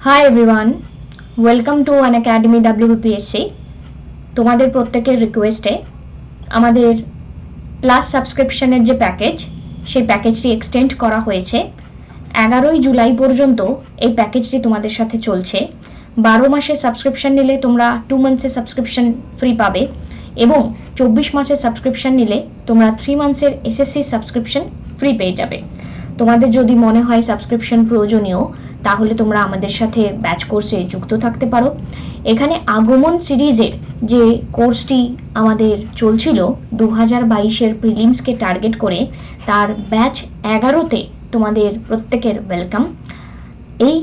High everyone, welcome to Unacademy WBPSC। তোমাদের প্রত্যেকের রিকোয়েস্টে আমাদের প্লাস সাবস্ক্রিপশনের যে প্যাকেজ, সেই প্যাকেজটি এক্সটেন্ড করা হয়েছে। 11ই জুলাই পর্যন্ত এই প্যাকেজটি তোমাদের সাথে চলছে। 12 মাসের সাবস্ক্রিপশন নিলে তোমরা 2 মান্থসের সাবস্ক্রিপশন ফ্রি পাবে এবং 24 মাসের সাবস্ক্রিপশন নিলে তোমরা 3 মান্থসের SSC সাবস্ক্রিপশন ফ্রি পেয়ে যাবে। তোমাদের যদি মনে হয় সাবস্ক্রিপশন প্রয়োজনীয়, তাহলে তোমরা আমাদের সাথে ব্যাচ কোর্সে যুক্ত থাকতে পারো। এখানে আগমন সিরিজের যে কোর্সটি আমাদের চলছিল 2022-এর প্রিলিমসকে টার্গেট করে, তার ব্যাচ 11তে তোমাদের প্রত্যেকের ওয়েলকাম। এই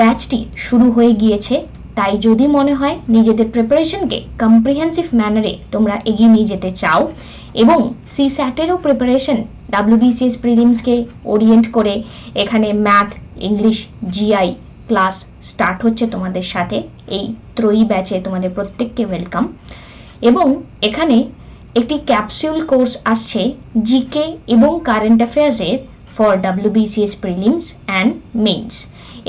ব্যাচটি শুরু হয়ে গিয়েছে, তাই যদি মনে হয় নিজেদের প্রিপারেশনকে কম্প্রিহেন্সিভ ম্যানারে তোমরা এগিয়ে নিয়ে যেতে চাও এবং CSAT-এরও প্রিপারেশন WBCS প্রিলিমসকে ওরিয়েন্ট করে এখানে math, English, GI class start হচ্ছে তোমাদের সাথে। এই ত্রয়ী ব্যাচে তোমাদের প্রত্যেককে ওয়েলকাম। এবং এখানে একটি ক্যাপসুল কোর্স আসছে জিকে এবং কারেন্ট অ্যাফেয়ার্সের for WBCS prelims and mains.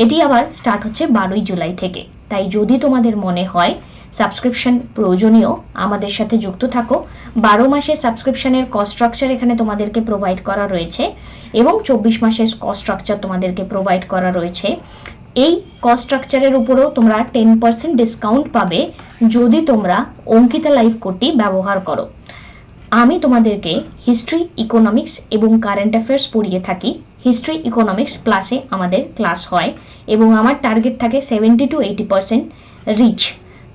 এটি আবার স্টার্ট হচ্ছে 12ই জুলাই থেকে। তাই যদি তোমাদের মনে হয় সাবস্ক্রিপশন প্রয়োজনীয়, আমাদের সাথে যুক্ত থাকো। 12 মাসের সাবস্ক্রিপশনের কস্ট স্ট্রাকচার এখানে তোমাদেরকে প্রোভাইড করা রয়েছে এবং 24 মাসের কস্ট স্ট্রাকচার তোমাদেরকে প্রোভাইড করা রয়েছে। এই কস্ট স্ট্রাকচারের উপরেও তোমরা 10% ডিসকাউন্ট পাবে যদি তোমরা অঙ্কিতা লাইভ কোডটি ব্যবহার করো। আমি তোমাদেরকে হিস্ট্রি, ইকোনমিক্স এবং কারেন্ট অ্যাফেয়ার্স পড়িয়ে থাকি। হিস্ট্রি, ইকোনমিক্স প্লাসে আমাদের ক্লাস হয় এবং আমার টার্গেট থাকে 70 to 80% reach.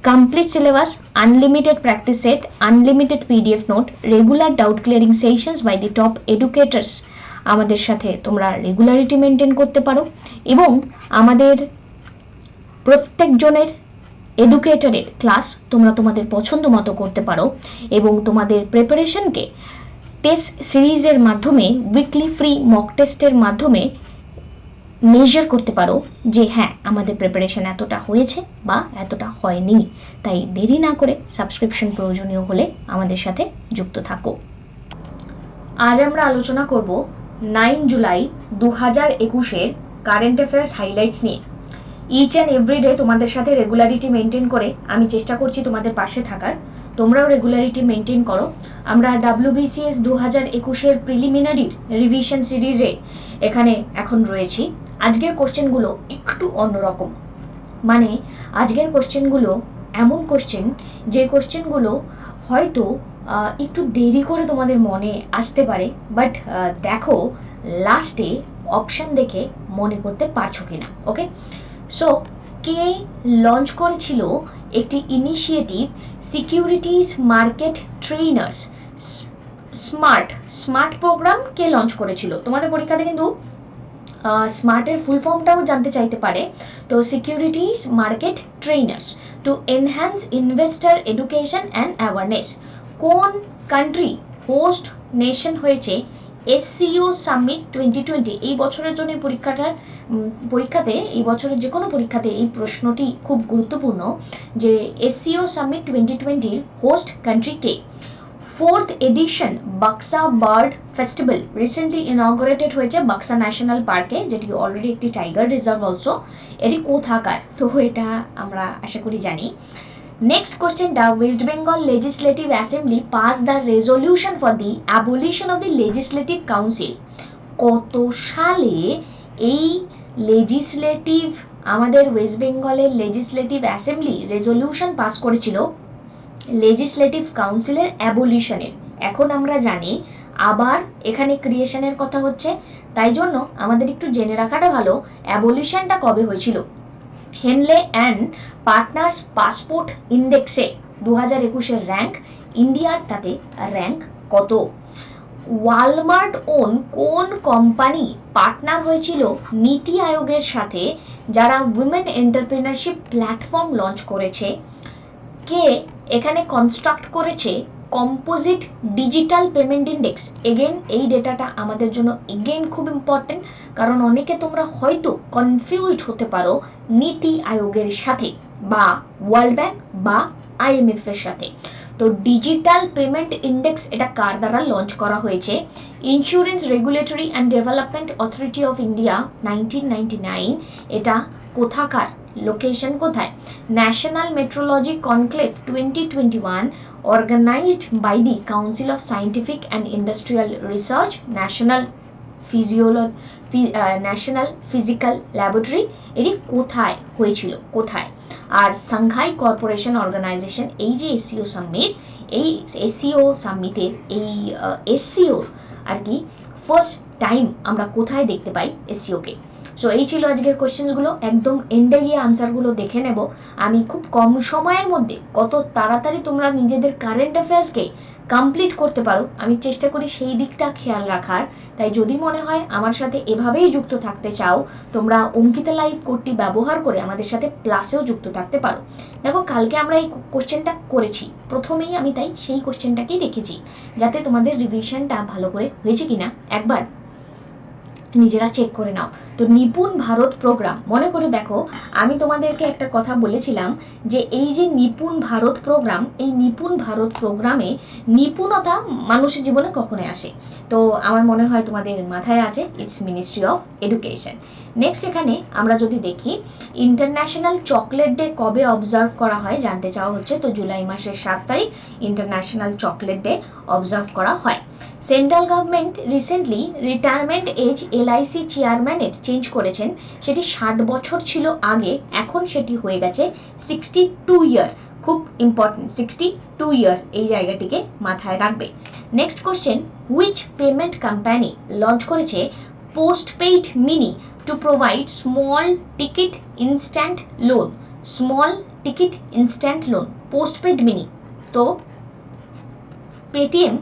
Complete syllabus, unlimited practice set, unlimited PDF note, regular doubt clearing sessions by the top educators. আমাদের সাথে তোমরা রেগুলারিটি মেনটেন করতে পারো এবং আমাদের প্রত্যেকজনের এডুকেটরের ক্লাস তোমরা তোমাদের পছন্দ মতো করতে পারো এবং তোমাদের প্রিপারেশনকে টেস্ট সিরিজের মাধ্যমে, উইকলি ফ্রি মক টেস্টের মাধ্যমে মেজার করতে পারো যে হ্যাঁ, আমাদের প্রিপারেশন এতটা হয়েছে বা এতটা হয়নি। তাই দেরি না করে সাবস্ক্রিপশন প্রয়োজনীয় হলে আমাদের সাথে যুক্ত থাকো। আজ আমরা আলোচনা করব 9 জুলাই 2021-এর কারেন্ট অ্যাফেয়ার্স হাইলাইটস নিয়ে। ইচ অ্যান্ড এভরি ডে তোমাদের সাথে রেগুলারিটি মেনটেন করে আমি চেষ্টা করছি তোমাদের পাশে থাকার। তোমরাও রেগুলারিটি মেনটেন করো। আমরা WBCS 2021-এর প্রিলিমিনারি রিভিশন সিরিজে এখানে এখন রয়েছি। আজকের কোশ্চেনগুলো একটু অন্যরকম, মানে আজকের কোশ্চেনগুলো এমন কোশ্চেন যে কোশ্চেনগুলো হয়তো একটু দেরি করে তোমাদের মনে আসতে পারে, বাট দেখো লাস্টে অপশান দেখে মনে করতে পারছো কিনা। ওকে, সো কে লঞ্চ করেছিল একটি initiative, securities market trainers smart program কে লঞ্চ করেছিল? তোমাদের পরীক্ষাতে কিন্তু স্মার্টের ফুল ফর্মটাও জানতে চাইতে পারে। তো securities market trainers to enhance investor education and awareness. কোন কান্ট্রি হোস্ট নেশন হয়েছে SCO সামিট 2020? এই বছরের জন্য পরীক্ষাতে এই বছরের যে কোনো পরীক্ষাতে এই প্রশ্নটি খুব গুরুত্বপূর্ণ যে SCO সামিট 2020-র হোস্ট কান্ট্রি কে? 4th edition Buxa bird festival recently ইনঅগ্রেটেড হয়েছে বাক্সা ন্যাশনাল পার্কে, যেটি অলরেডি একটি টাইগার রিজার্ভ অলসো। এটি কোথাকার? তো এটা আমরা আশা করি জানি। Next question, the West Bengal Legislative Assembly passed the resolution for the abolition of the Legislative Council. কত সালে এই লেজিসলেটিভ, আমাদের ওয়েস্ট বেঙ্গলের লেজিসলেটিভ অ্যাসেম্বলি রেজলিউশন পাস করেছিল লেজিসলেটিভ কাউন্সিলের অ্যাবলিশনের? এখন আমরা জানি আবার এখানে ক্রিয়েশনের কথা হচ্ছে, তাই জন্য আমাদের একটু জেনে রাখাটা ভালো অ্যাবলিশনটা কবে হয়েছিল। Hanle and partners passport ইন্ডেক্সে 2021-এর rank, ইন্ডিয়ার তাতে র্যাঙ্ক কত? ওয়ালমার্ট ওন কোন কোম্পানি পার্টনার হয়েছিল নীতি আয়োগের সাথে, যারা উইমেন এন্টারপ্রেনারশিপ প্ল্যাটফর্ম লঞ্চ করেছে? কে এখানে কনস্ট্রাক্ট করেছে composite digital payment index? Again এই ডেটাটা আমাদের জন্য এগেন খুব ইম্পর্টেন্ট, কারণ অনেকে তোমরা হয়তো কনফিউজড হতে পারো নীতি আয়োগের সাথে বা ওয়ার্ল্ড ব্যাংক বা IMF এর সাথে। তো ডিজিটাল পেমেন্ট ইন্ডেক্স এটা কার দ্বারা লঞ্চ করা হয়েছে? Insurance regulatory and development authority of India 1999 এটা কোথাকার, লোকেশন কোথায়? National metrology conclave 2021 organized by the Council of Scientific and Industrial Research, national physical laboratory, এটি কোথায় হয়েছিল, কোথায়? আর সাংহাই কর্পোরেশন অর্গানাইজেশন, এই যে এসসিও সামিট, এই এসসিও সামিটের এই এসসিওর আর কি ফার্স্ট টাইম আমরা কোথায় দেখতে পাই এসসিওকে। সো এই ছিল আজকের কোশ্চেন্সগুলো, একদম এন্ডে গিয়ে আনসারগুলো দেখে নেব। আমি খুব কম সময়ের মধ্যে কত তাড়াতাড়ি তোমরা নিজেদের কারেন্ট অ্যাফেয়ার্সকে কমপ্লিট করতে পারো আমি চেষ্টা করি সেই দিকটা খেয়াল রাখার। তাই যদি মনে হয় আমার সাথে এভাবেই যুক্ত থাকতে চাও, তোমরা অঙ্কিতা লাইভ কোডটি ব্যবহার করে আমাদের সাথে ক্লাসেও যুক্ত থাকতে পারো। দেখো কালকে আমরা এই কোশ্চেনটা করেছি, প্রথমেই আমি তাই সেই কোশ্চেনটাকেই রেখেছি যাতে তোমাদের রিভিশনটা ভালো করে হয়েছে কিনা একবার নিজেরা চেক করে নাও। তো নিপুণ ভারত প্রোগ্রাম, মনে করে দেখো আমি তোমাদেরকে একটা কথা বলেছিলাম যে এই যে নিপুণ ভারত প্রোগ্রাম, এই নিপুণ ভারত প্রোগ্রামে নিপুণতা মানুষের জীবনে কখনোই আসে? তো আমার মনে হয় তোমাদের মাথায় আছে, it's ministry of education. Next এখানে আমরা যদি দেখি ইন্টারন্যাশনাল চকলেট ডে কবে অবজার্ভ করা হয় জানতে চাওয়া হচ্ছে। তো জুলাই মাসের 7 তারিখ ইন্টারন্যাশনাল চকলেট ডে অবজার্ভ করা হয়। Central government recently retirement age LIC চেয়ারম্যানের চেঞ্জ করেছেন, সেটি 60 বছর ছিল আগে, এখন সেটি হয়ে গেছে 62 ইয়ার। খুব ইম্পর্টেন্ট, 62 ইয়ার, এই জায়গাটিকে মাথায় রাখবে। Next question, which payment company launch করেছে postpaid mini to provide small ticket instant loan? Small ticket instant loan, postpaid mini. তো পেটিএম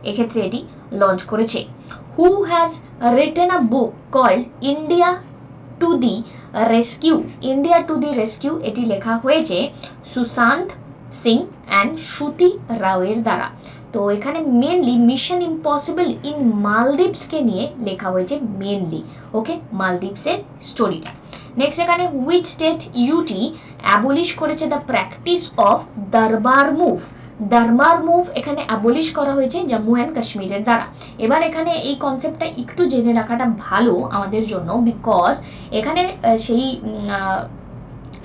এক্ষেত্রে এটি লঞ্চ করেছে। Who has written a book called India to the rescue? India to the rescue এটি লেখা হয়েছে Sushant Singh and Shruti রাওয়ের দ্বারা। তো এখানে মেনলি মিশন ইম্পসিবল ইন মালদ্বীপসকে নিয়ে লেখা হয়েছে মেনলি, ওকে, মালদ্বীপসের স্টোরিটা। নেক্সট এখানে হুইচ স্টেট ইউটি অ্যাবলিশ করেছে দ্য প্র্যাকটিস অফ দরবার মুভ? দরবার মুভ এখানে অ্যাবলিশ করা হয়েছে জম্মু অ্যান্ড কাশ্মীরের দ্বারা। এবার এখানে এই কনসেপ্টটা একটু জেনে রাখাটা ভালো আমাদের জন্য, বিকজ এখানে সেই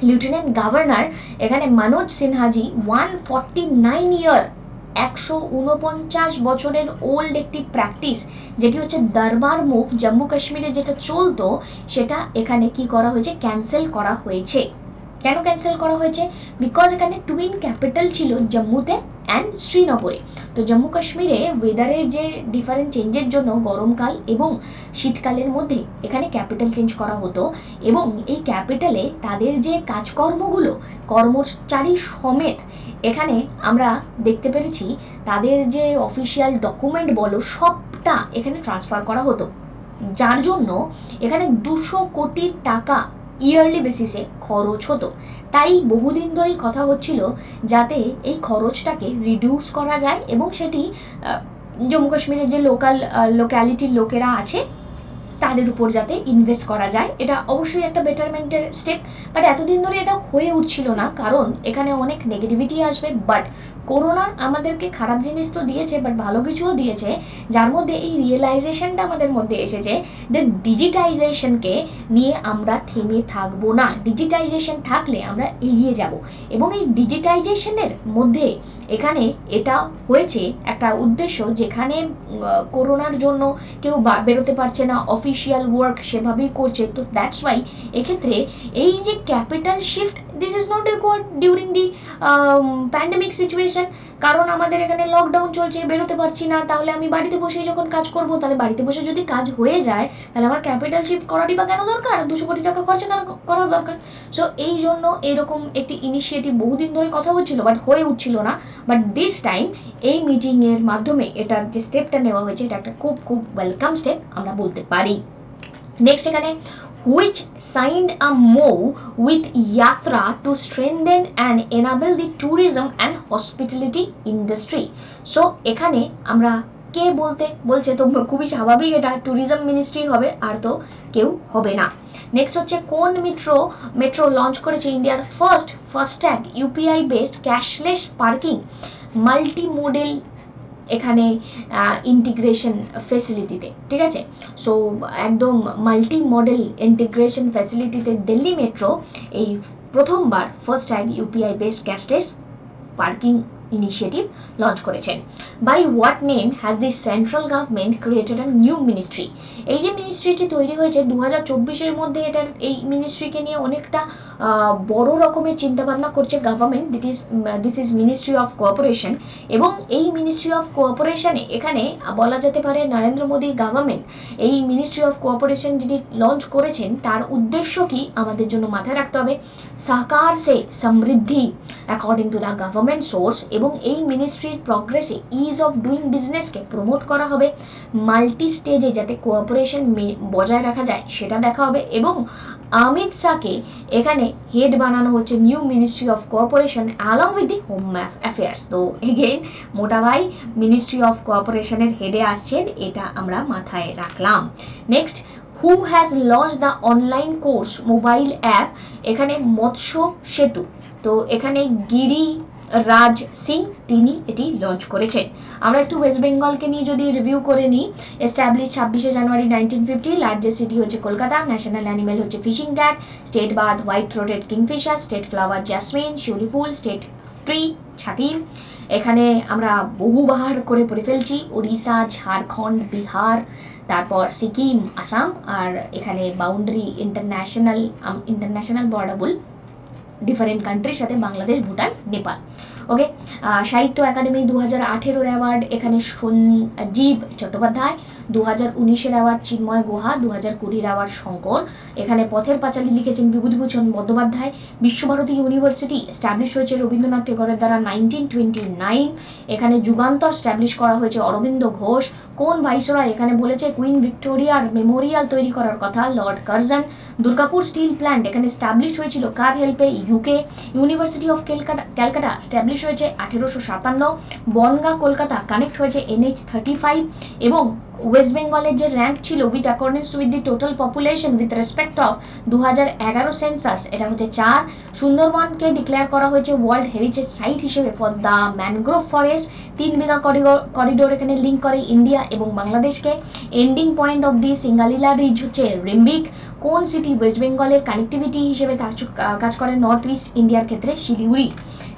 লেফটেন্যান্ট গভর্নর এখানে মনোজ সিনহাজি 149 ইয়ার, 149 বছরের ওল্ড একটি প্র্যাকটিস যেটি হচ্ছে দরবার মুভ জম্মু কাশ্মীরে যেটা চলতো, সেটা এখানে কি করা হয়েছে, ক্যান্সেল করা হয়েছে। কেন ক্যান্সেল করা হয়েছে? বিকজ এখানে টুইন ক্যাপিটাল ছিল জম্মুতে অ্যান্ড শ্রীনগরে। তো জম্মু কাশ্মীরে ওয়েদারের যে ডিফারেন্ট চেঞ্জের জন্য গরমকাল এবং শীতকালের মধ্যে এখানে ক্যাপিটাল চেঞ্জ করা হতো, এবং এই ক্যাপিটালে তাদের যে কাজকর্মগুলো কর্মচারী সমেত এখানে আমরা দেখতে পেরেছি তাদের যে অফিসিয়াল ডকুমেন্ট বলো সবটা এখানে ট্রান্সফার করা হতো, যার জন্য এখানে 200 কোটি টাকা ইয়ারলি বেসিসে খরচ হতো। তাই বহুদিন ধরেই কথা হচ্ছিল যাতে এই খরচটাকে রিডিউস করা যায় এবং সেটি জম্মু কাশ্মীরের যে লোকালিটির লোকেরা আছে তাদের উপর যাতে ইনভেস্ট করা যায়। এটা অবশ্যই একটা বেটারমেন্টের স্টেপ, বাট এতদিন ধরে এটা হয়ে উঠছিল না কারণ এখানে অনেক নেগেটিভিটি আসবে। বাট করোনা আমাদেরকে খারাপ জিনিস তো দিয়েছে, বাট ভালো কিছুও দিয়েছে, যার মধ্যে এই রিয়েলাইজেশনটা আমাদের মধ্যে এসেছে যে ডিজিটাইজেশনকে নিয়ে আমরা থেমে থাকবো না, ডিজিটাইজেশন থাকলে আমরা এগিয়ে যাব। এবং এই ডিজিটাইজেশনের মধ্যে এখানে এটা হয়েছে একটা উদ্দেশ্য, যেখানে করোনার জন্য কেউ বেরোতে পারছে না, অফিসিয়াল ওয়ার্ক সেভাবেই করছে। তো দ্যাটস ওয়াই এক্ষেত্রে এই যে capital shift, this is not required during the pandemic situation. কারণ আমাদের এখানে লকডাউন চলছে, বেরোতে পারছি না, তাহলে আমি বাড়িতে বসেই যখন কাজ করব, তাহলে বাড়িতে বসে যদি কাজ হয়ে যায় তাহলে আমার ক্যাপিটাল শিফট করারই বা কেন দরকার, 200 কোটি টাকা খরচা করা দরকার। সো এই জন্য এরকম একটি ইনিশিয়েটিভ বহুদিন ধরে কথা হচ্ছিল বাট হয়ে উঠছিল না, বাট দিস টাইম এই মিটিংয়ের মাধ্যমে এটার যে স্টেপটা নেওয়া হয়েছে এটা একটা খুব খুব ওয়েলকাম স্টেপ আমরা বলতে পারি। নেক্সট এখানে which signed a MoU with Yatra to strengthen and enable the tourism and hospitality industry. So এখানে আমরা কে বলছে, তো খুবই স্বাভাবিক, এটা ট্যুরিজম মিনিস্ট্রি হবে, আর তো কেউ হবে না। নেক্সট হচ্ছে কোন মেট্রো লঞ্চ করেছে ইন্ডিয়ার first tag UPI based cashless parking multi modal এখানে ইন্টিগ্রেশন ফেসিলিটিতে, ঠিক আছে। সো একদম মাল্টি মডেল ইন্টিগ্রেশন ফ্যাসিলিটিতে দিল্লি মেট্রো এই প্রথমবার first time UPI based cashless parking initiative launch করেছেন। By what name has the central government created a new ministry? এই যে মিনিস্ট্রিটি তৈরি হয়েছে 2024-এর মধ্যে, এটার এই মিনিস্ট্রিকে নিয়ে অনেকটা বড় রকমের চিন্তাভাবনা করছে government. This is ministry of cooperation. এবং এই মিনিস্ট্রি অফ কোঅপারেশনে এখানে বলা যেতে পারে নরেন্দ্র মোদী গভর্নমেন্ট এই মিনিস্ট্রি অফ কোঅপারেশন যিনি লঞ্চ করেছেন তার উদ্দেশ্য কি আমাদের জন্য মাথায় রাখতে হবে। সহকার সে সমৃদ্ধি according to the government source. এবং এই মিনিস্ট্রির প্রগ্রেসে ইজ অফ ডুইং বিজনেসকে প্রমোট করা হবে, মাল্টি স্টেজে যাতে কোঅপারেশন বজায় রাখা যায় সেটা দেখা হবে। এবং অমিত শাহকে এখানে হেড বানানো হচ্ছে new ministry of cooperation along with the home affairs. তো এগেইন মোটা ভাই মিনিস্ট্রি অফ কোঅপারেশনের হেডে আসছেন, এটা আমরা মাথায় রাখলাম। Next, who has launch the online course mobile app? এখানে মৎস্য সেতু। তো এখানে গিরি রাজ সিং তিনি এটি লঞ্চ করেছেন। আমরা একটু ওয়েস্ট বেঙ্গলকে নিয়ে যদি রিভিউ করে নিই, এস্টাবলিশ 26শে জানুয়ারি 1950, লার্জেস্ট সিটি হচ্ছে কলকাতা, ন্যাশনাল অ্যানিমেল হচ্ছে fishing cat, state bird white throated kingfisher, state flower jasmine শিউলি ফুল, স্টেট ট্রি ছাতিম। এখানে আমরা বহুবার করে পড়ে ফেলছি উড়িষ্যা, ঝাড়খণ্ড, বিহার, তারপর সিকিম, আসাম। আর এখানে বাউন্ডারি ইন্টারন্যাশনাল বর্ডাবল ডিফারেন্ট কান্ট্রির সাথে বাংলাদেশ, ভুটান, নেপাল। ওকে, সাহিত্য একাডেমি 2018-এর অ্যাওয়ার্ড এখানে সঞ্জীব চট্টোপাধ্যায়, 2019-এর অ্যাওয়ার্ড চিন্ময় গুহা, 2020-এর অ্যাওয়ার্ড শঙ্কর। এখানে পথের পাঁচালী লিখেছেন বিভূতিভূষণ বন্দ্যোপাধ্যায়। বিশ্বভারতী ইউনিভার্সিটি স্ট্যাবলিশ হয়েছে রবীন্দ্রনাথ টেগরের দ্বারা 1929। এখানে যুগান্তর স্ট্যাবলিশ করা হয়েছে অরবিন্দ ঘোষ। কোন ভাইসরয় এখানে বলেছে কুইন ভিক্টোরিয়ার মেমোরিয়াল তৈরি করার কথা? Lord Curzon. Durgapur steel plant এখানে স্ট্যাবলিশ হয়েছিল কার হেল্পে? UK. University of Calcutta establish হয়েছে 1857। বনগাঁ কলকাতা কানেক্ট হয়েছে NH35। এবং ওয়েস্ট বেঙ্গলের যে র্যাঙ্ক ছিল with accordings with the total population with respect of 2011 census, এটা হচ্ছে 4। সুন্দরবনকে ডিক্লেয়ার করা হয়েছে ওয়ার্ল্ড হেরিটেজ সাইট হিসেবে for the mangrove forest. 3 mega corridor এখানে লিঙ্ক করে ইন্ডিয়া এবং বাংলাদেশকে। Ending point of the Singalila ridge হচ্ছে রিম্বিক। কোন সিটি ওয়েস্ট বেঙ্গলের কানেক্টিভিটি হিসেবে কাজ করে নর্থ ইস্ট ইন্ডিয়ার ক্ষেত্রে? শিলিগুড়ি।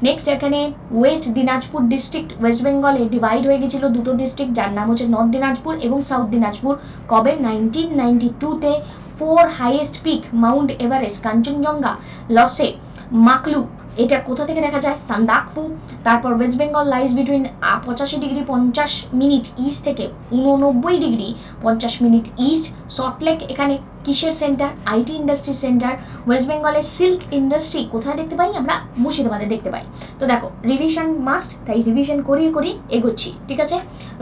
নেক্সট, এখানে ওয়েস্ট দিনাজপুর ডিস্ট্রিক্ট ওয়েস্ট বেঙ্গলে ডিভাইড হয়ে গেছিল দুটো ডিস্ট্রিক্ট, যার নাম হচ্ছে নর্থ দিনাজপুর এবং সাউথ দিনাজপুর। কবে? 1992-তে। 4 highest peak Mount Everest, Kanchenjunga, লসে, মাকলু, এটা কোথা থেকে দেখা যায়? সান্দাকফু। তারপর West Bengal lies between 85 degree 50 minute east থেকে 89 ডিগ্রি 50 মিনিট ইস্ট। সল্টলেক এখানে কিসের centre? IT industry centre. West বেঙ্গলের সিল্ক ইন্ডাস্ট্রি কোথায় দেখতে পাই? আমরা মুর্শিদাবাদে দেখতে পাই। তো দেখো রিভিশন মাস্ট, তাই রিভিশন করিয়ে করিয়ে এগোচ্ছি, ঠিক আছে।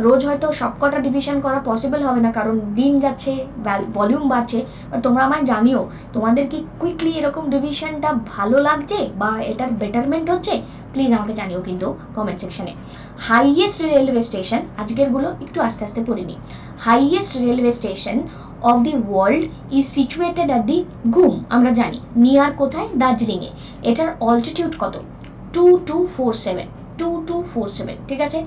রোজ হয়তো সবকটা রিভিশন করা পসিবল হবে না, কারণ দিন যাচ্ছে, ভলিউম বাড়ছে। আর তোমরা আমায় জানিও তোমাদের কি কুইকলি এরকম রিভিশনটা ভালো লাগছে বা এটার বেটারমেন্ট হচ্ছে, প্লিজ আমাকে জানিও কিন্তু কমেন্ট সেকশনে। হাইয়েস্ট রেলওয়ে স্টেশন, আজকেরগুলো একটু আস্তে আস্তে পড়ে নিই। Highest railway station of the world is situated at the ঘুম, আমরা জানি নিয়ার কোথায়? দার্জিলিংয়ে। এটার অল্টিটিউড কত? 2247, ঠিক আছে।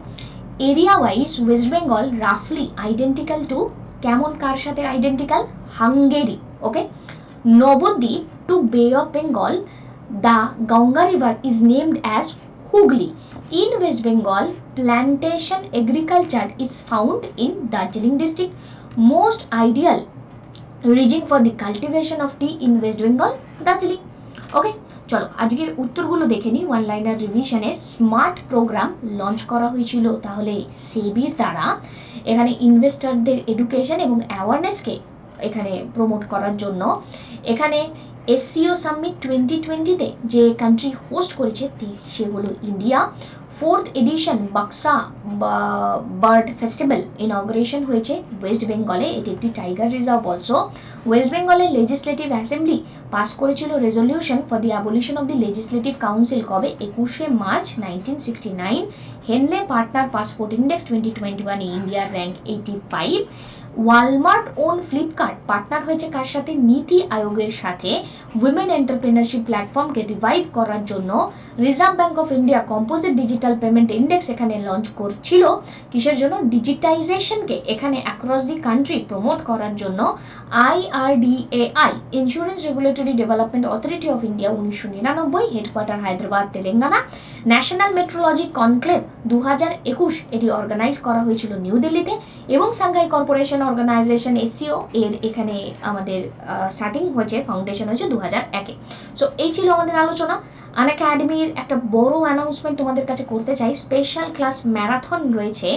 এরিয়া ওয়াইজ ওয়েস্ট বেঙ্গল রাফলি আইডেন্টিক্যাল টু, কেমন কার সাথে identical? Hungary. Okay. Nabadwip to Bay of Bengal, the Ganga river is named as Hooghly. In West Bengal, plantation agriculture is found in Darjeeling district. Most ideal region for the cultivation of tea in West Bengal, Darjeeling. Okay, চলো আজকের উত্তরগুলো দেখে নিই। One liner রিভিশনের smart program launch করা হয়েছিল তাহলে সেবির দ্বারা, এখানে ইনভেস্টরদের এডুকেশন এবং অ্যাওয়ারনেসকে এখানে প্রমোট করার জন্য। এখানে এসসিও সামিট 2020-তে যে কান্ট্রি হোস্ট করেছে সে হলো India. 4th edition Buxa bird festival ইনগ্রেশন হয়েছে ওয়েস্ট বেঙ্গলে, এটি একটি টাইগার রিজার্ভ অলসো। ওয়েস্ট বেঙ্গলের লেজিসলেটিভ অ্যাসেম্বলি পাস করেছিল resolution for the abolition of the legislative council, কবে? 21শে March 1969। Henley partner passport index 2021 ইন্ডিয়ার rank 85। Walmart own Flipkart partner হয়েছে কার সাথে? নীতি আয়োগের সাথে উইমেন এন্টারপ্রেনারশিপ প্ল্যাটফর্মকে রিভাইভ করার জন্য reserve bank of India composite digital payment index এখানে লঞ্চ করছিল। কিসের জন্য? ডিজিটাইজেশনকে এখানে অ্যাক্রস দি কান্ট্রি প্রমোট করার জন্য IRDAI insurance regulatory development authority of India 1999, headquarter Hyderabad Telangana. National metrology conclave 2021 এটি অর্গানাইজ করা হয়েছিল নিউ দিল্লিতে, এবং সাংঘাই কর্পোরেশন অর্গানাইজেশন SCO এর এখানে আমাদের স্টার্টিং হয়েছে, ফাউন্ডেশন হয়েছে 2001-এ। সো এই ছিল আমাদের আলোচনা। আনএকাডেমির একটা বড় অ্যানাউন্সমেন্ট তোমাদের কাছে করতে চাই। স্পেশাল ক্লাস ম্যারাথন রয়েছে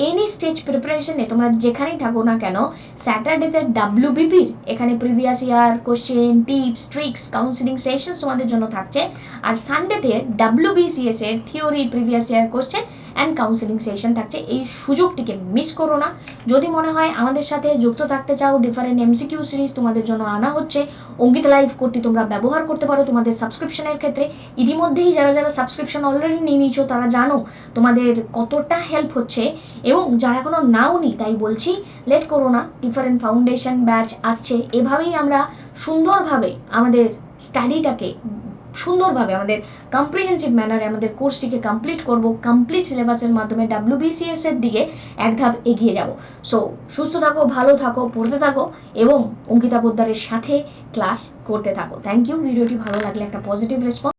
এনি স্টেজ প্রিপারেশনে, তোমরা যেখানেই থাকো না কেন। স্যাটারডেতে WBPর এখানে previous year question, tips, tricks, counselling sessions তোমাদের জন্য থাকছে। আর সানডেতে WBCS এর theory, previous year question and counselling session থাকছে। এই সুযোগটিকে মিস করো না। যদি মনে হয় আমাদের সাথে যুক্ত থাকতে চাও, ডিফারেন্ট MCQ সিরিজ তোমাদের জন্য আনা হচ্ছে। অঙ্কিতা লাইভ কোডটি তোমরা ব্যবহার করতে পারো তোমাদের সাবস্ক্রিপশনের ক্ষেত্রে। ইতিমধ্যেই যারা যারা সাবস্ক্রিপশন অলরেডি নিয়ে নিয়েছো তারা জানো তোমাদের কতটা হেল্প হচ্ছে, এবং যারা এখনো নাও নি তাই বলছি লেট করো না। ডিফারেন্ট ফাউন্ডেশন ব্যাচ আসছে। এভাবেই আমরা সুন্দরভাবে আমাদের স্টাডিটাকে সুন্দরভাবে আমাদের কম্প্রিহেন্সিভ ম্যানারে আমাদের কোর্সটিকে কমপ্লিট করব। কমপ্লিট সিলেবাসের মাধ্যমে WBCS এর দিকে এক ধাপ এগিয়ে যাব। সো সুস্থ থাকো, ভালো থাকো, পড়তে থাকো এবং অঙ্কিতা পোদ্দারের সাথে ক্লাস করতে থাকো। Thank you. ভিডিওটি ভালো লাগলে একটা পজিটিভ রেসপন্স